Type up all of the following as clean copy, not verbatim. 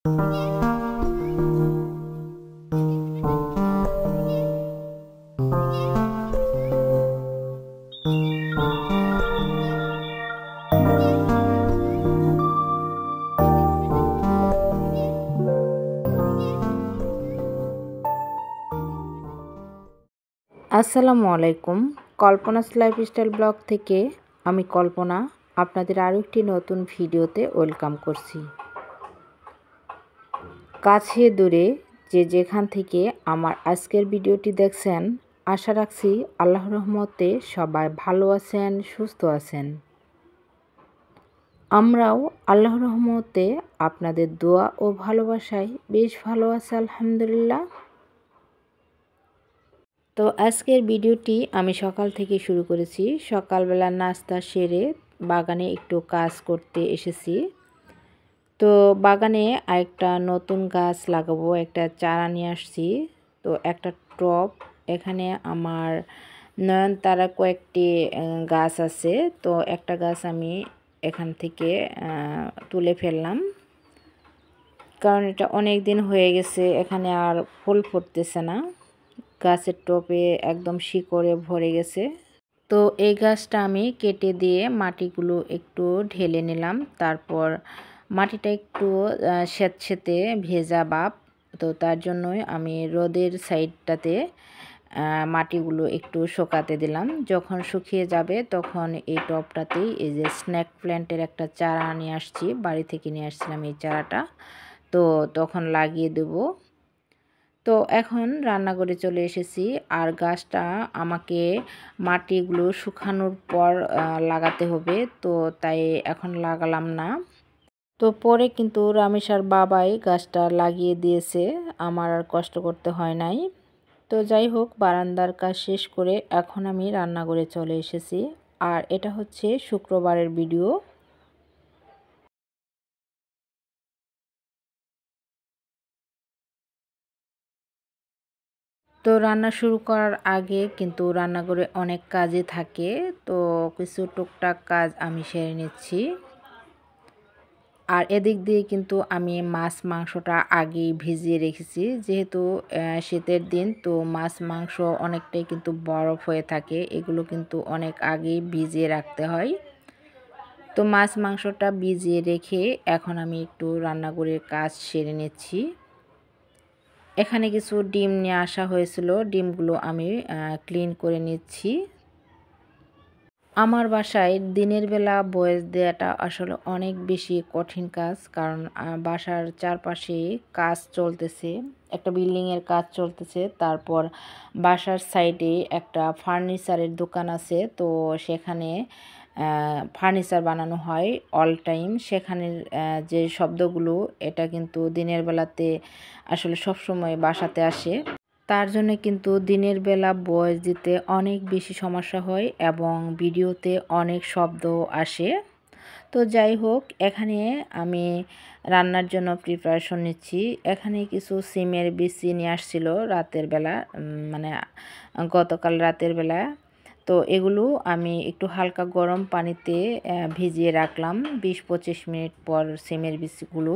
আসসালামু আলাইকুম। কল্পনাস lifestyle blog থেকে আমি কল্পনা আপনাদের আরও একটি নতুন ভিডিওতে ওয়েলকাম করছি। কাছে দূরে যে যেখান থেকে আমার আজকের ভিডিওটি দেখছেন, আশা রাখছি আল্লাহর রহমতে সবাই ভালো আছেন, সুস্থ আছেন। আমরাও আল্লাহর রহমতে আপনাদের দোয়া ও ভালোবাসায় বেশ ভালো আছি আলহামদুলিল্লাহ। তো আজকের ভিডিওটি আমি সকাল থেকে শুরু করেছি। সকালবেলা নাস্তা সেরে বাগানে একটু কাজ করতে এসেছি। তো বাগানে আরেকটা নতুন গাছ লাগাবো, একটা চারা নিয়ে আসছি। তো একটা টব, এখানে আমার নয়নতারা কয়েকটি গাছ আছে। তো একটা গাছ আমি এখান থেকে তুলে ফেললাম, কারণ এটা অনেক দিন হয়ে গেছে, এখানে আর ফুল ফুটতেছে না। গাছের টবে একদম শিকড়ে ভরে গেছে। তো এই গাছটা আমি কেটে দিয়ে মাটিগুলো একটু ঢেলে নিলাম। তারপর মাটিটা একটু স্যাঁতসেঁতে ভেজা ভাব, তো তার জন্যই আমি রোদের সাইডটাতে মাটিগুলো একটু শুকাতে দিলাম। যখন শুকিয়ে যাবে তখন এই টবটাতেই এই যে স্নেক প্ল্যান্টের একটা চারা নিয়ে আসছি, বাড়ি থেকে নিয়ে আসছিলাম এই চারাটা, তো তখন লাগিয়ে দেবো। তো এখন রান্নাঘরে চলে এসেছি, আর গাছটা আমাকে মাটিগুলো শুকানোর পর লাগাতে হবে, তো তাই এখন লাগালাম না। তো পরে কিন্তু রামেশার বাবাই গাছটা লাগিয়ে দিয়েছে, আমার আর কষ্ট করতে হয় নাই। তো যাই হোক, বারান্দার কাজ শেষ করে এখন আমি রান্নাঘরে চলে এসেছি। আর এটা হচ্ছে শুক্রবারের ভিডিও। তো রান্না শুরু করার আগে কিন্তু রান্নাঘরে অনেক কাজই থাকে, তো কিছু টুকটাক কাজ আমি সেরে নিচ্ছি। আর এদিক দিয়ে কিন্তু আমি মাছ মাংসটা আগেই ভিজিয়ে রেখেছি, যেহেতু শীতের দিন, তো মাছ মাংস অনেকটাই কিন্তু বরফ হয়ে থাকে, এগুলো কিন্তু অনেক আগেই ভিজিয়ে রাখতে হয়। তো মাছ মাংসটা ভিজিয়ে রেখে এখন আমি একটু রান্নাঘরের কাজ সেরে নিচ্ছি। এখানে কিছু ডিম নিয়ে আসা হয়েছিল, ডিমগুলো আমি ক্লিন করে নিচ্ছি। আমার বাসায় দিনের বেলা ভয়েস দেওয়াটা আসলে অনেক বেশি কঠিন কাজ, কারণ বাসার চারপাশে কাজ চলতেছে, একটা বিল্ডিংয়ের কাজ চলতেছে। তারপর বাসার সাইডে একটা ফার্নিচারের দোকান আছে, তো সেখানে ফার্নিচার বানানো হয় অল টাইম। সেখানের যে শব্দগুলো, এটা কিন্তু দিনের বেলাতে আসলে সবসময় বাসাতে আসে। তার জন্য কিন্তু দিনের বেলা ভয়েস দিতে অনেক বেশি সমস্যা হয় এবং ভিডিওতে অনেক শব্দ আসে। তো যাই হোক, এখানে আমি রান্নার জন্য প্রিপারেশন নিচ্ছি। এখানে কিছু সিমের বিচি নিয়ে আসছিল রাতের বেলা, মানে গতকাল রাতের বেলা। তো এগুলো আমি একটু হালকা গরম পানিতে ভিজিয়ে রাখলাম। 20-25 মিনিট পর সিমের বিচিগুলো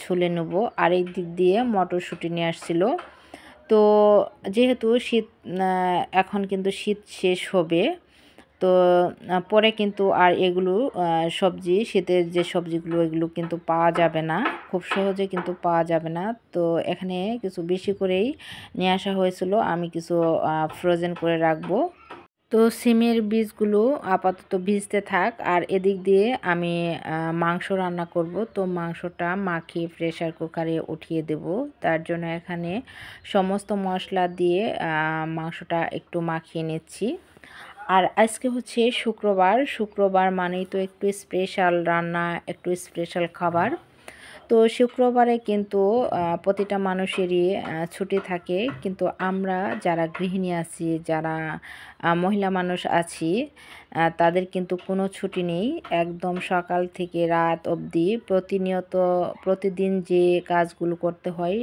ছুলে নেব। আর এই দিক দিয়ে মটরশুঁটি নিয়ে আসছিল। তো যেহেতু শীত, এখন কিন্তু শীত শেষ হবে, তো পরে কিন্তু আর এগুলো সবজি, শীতের যে সবজিগুলো, এগুলো কিন্তু পাওয়া যাবে না, খুব সহজে কিন্তু পাওয়া যাবে না। তো এখানে কিছু বেশি করেই নিয়ে আসা হয়েছিল, আমি কিছু ফ্রোজেন করে রাখবো। তো সিমের বীজগুলো আপাতত ভিজতে থাক, আর এদিক দিয়ে আমি মাংস রান্না করব। তো মাংসটা মাখিয়ে প্রেসার কুকারে উঠিয়ে দেব। তার জন্য এখানে সমস্ত মশলা দিয়ে মাংসটা একটু মাখিয়ে নিচ্ছি। আর আজকে হচ্ছে শুক্রবার, শুক্রবার মানেই তো একটু স্পেশাল রান্না, একটু স্পেশাল খাবার। তো শুক্রবারে কিন্তু প্রতিটা মানুষেরই ছুটি থাকে, কিন্তু আমরা যারা গৃহিণী আছি, যারা মহিলা মানুষ আছি, তাদের কিন্তু কোনো ছুটি নেই। একদম সকাল থেকে রাত অবধি প্রতিনিয়ত প্রতিদিন যে কাজগুলো করতে হয়,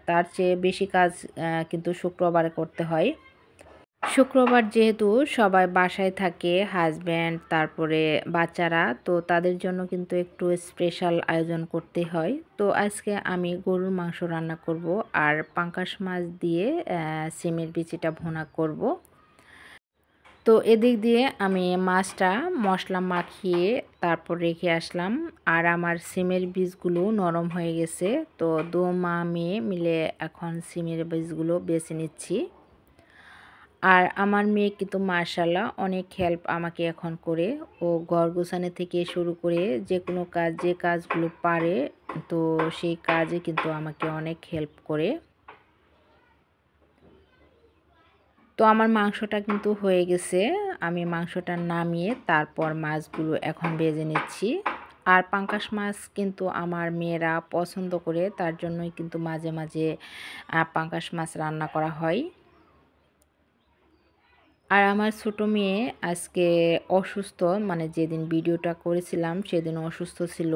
তার চেয়ে বেশি কাজ কিন্তু শুক্রবারে করতে হয়। শুক্রবার যেহেতু সবাই বাসায় থাকে, হাজব্যান্ড তারপরে বাচ্চারা, তো তাদের জন্য কিন্তু একটু স্পেশাল আয়োজন করতে হয়। তো আজকে আমি গরুর মাংস রান্না করব আর পাঙ্গাস মাছ দিয়ে সিমের বিচিটা ভুনা করব। তো এদিক দিয়ে আমি মাছটা মশলা মাখিয়ে তারপর রেখে আসলাম। আর আমার সিমের বীজগুলো নরম হয়ে গেছে। তো মা মেয়ে মিলে এখন সিমের বীজগুলো বেছে নিচ্ছি। আর আমার মেয়ে কিন্তু মাশাআল্লাহ অনেক হেল্প আমাকে এখন করে। ও ঘর গোছানো থেকে শুরু করে যে কোনো কাজ, যে কাজগুলো পারে, তো সেই কাজে কিন্তু আমাকে অনেক হেল্প করে। তো আমার মাংসটা কিন্তু হয়ে গেছে। আমি মাংসটা নামিয়ে তারপর মাছগুলো এখন ভেজে নিচ্ছি। আর পাঙ্গাস মাছ কিন্তু আমার মেয়েরা পছন্দ করে, তার জন্যই কিন্তু মাঝে মাঝে পাঙ্গাস মাছ রান্না করা হয়। আর আমার ছোট মেয়ে আজকে অসুস্থ, মানে যেদিন ভিডিওটা করেছিলাম সেদিন অসুস্থ ছিল,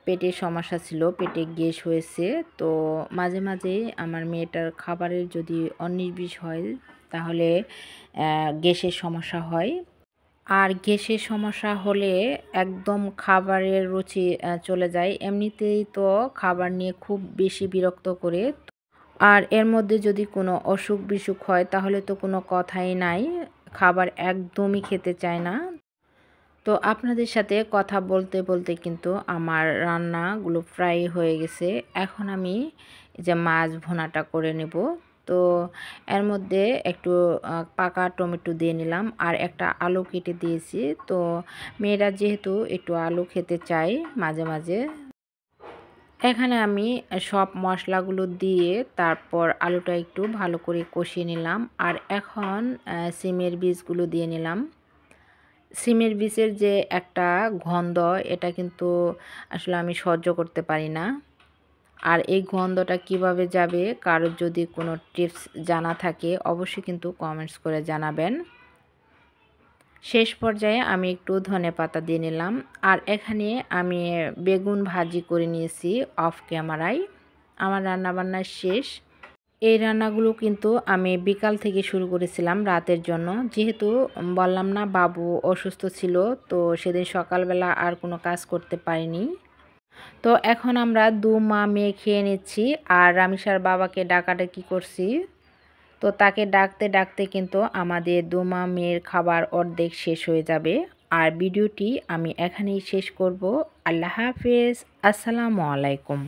পেটের সমস্যা ছিল, পেটে গ্যাস হয়েছে। তো মাঝে মাঝেই আমার মেয়েটার খাবারের যদি অনির্বিষ হয় তাহলে গ্যাসের সমস্যা হয়। আর গ্যাসের সমস্যা হলে একদম খাবারের রুচি চলে যায়। এমনিতেই তো খাবার নিয়ে খুব বেশি বিরক্ত করে। আর এর মধ্যে যদি কোনো অসুখ বিসুখ হয় তাহলে তো কোনো কথাই নাই, খাবার একদমই খেতে চায় না। তো আপনাদের সাথে কথা বলতে বলতে কিন্তু আমার রান্নাগুলো প্রায় হয়ে গেছে। এখন আমি এই যে মাছ ভুনাটা করে নেব। তো এর মধ্যে একটু পাকা টমেটো দিয়ে নিলাম আর একটা আলু কেটে দিয়েছি। তো মেয়েরা যেহেতু একটু আলু খেতে চায় মাঝে মাঝে, এখানে আমি সব মশলাগুলো দিয়ে তারপর আলুটা একটু ভালো করে কষিয়ে নিলাম। আর এখন সিমের বীজগুলো দিয়ে নিলাম। সিমের বীজের যে একটা গন্ধ, এটা কিন্তু আসলে আমি সহ্য করতে পারি না। আর এই গন্ধটা কিভাবে যাবে, কারোর যদি কোনো টিপস জানা থাকে অবশ্যই কিন্তু কমেন্টস করে জানাবেন। শেষ পর্যায়ে আমি একটু ধনেপাতা দিয়ে নিলাম। আর এখানে আমি বেগুন ভাজি করে নিয়েছি অফ ক্যামেরায়। আমার রান্নাবান্না শেষ। এই রান্নাগুলো কিন্তু আমি বিকাল থেকে শুরু করেছিলাম রাতের জন্য, যেহেতু বললাম না বাবু অসুস্থ ছিল, তো সেদিন সকালবেলা আর কোনো কাজ করতে পারিনি। তো এখন আমরা মা মেয়ে খেয়ে নিচ্ছি। আর রামিসার বাবাকে ডাকাডাকি করছি। তো তাকে ডাকতে ডাকতে কিন্তু আমাদের মা মেয়ের খাবার অর্ধেক শেষ হয়ে যাবে। আর ভিডিওটি আমি এখানেই শেষ করব। আল্লাহ হাফেজ, আসসালামু আলাইকুম।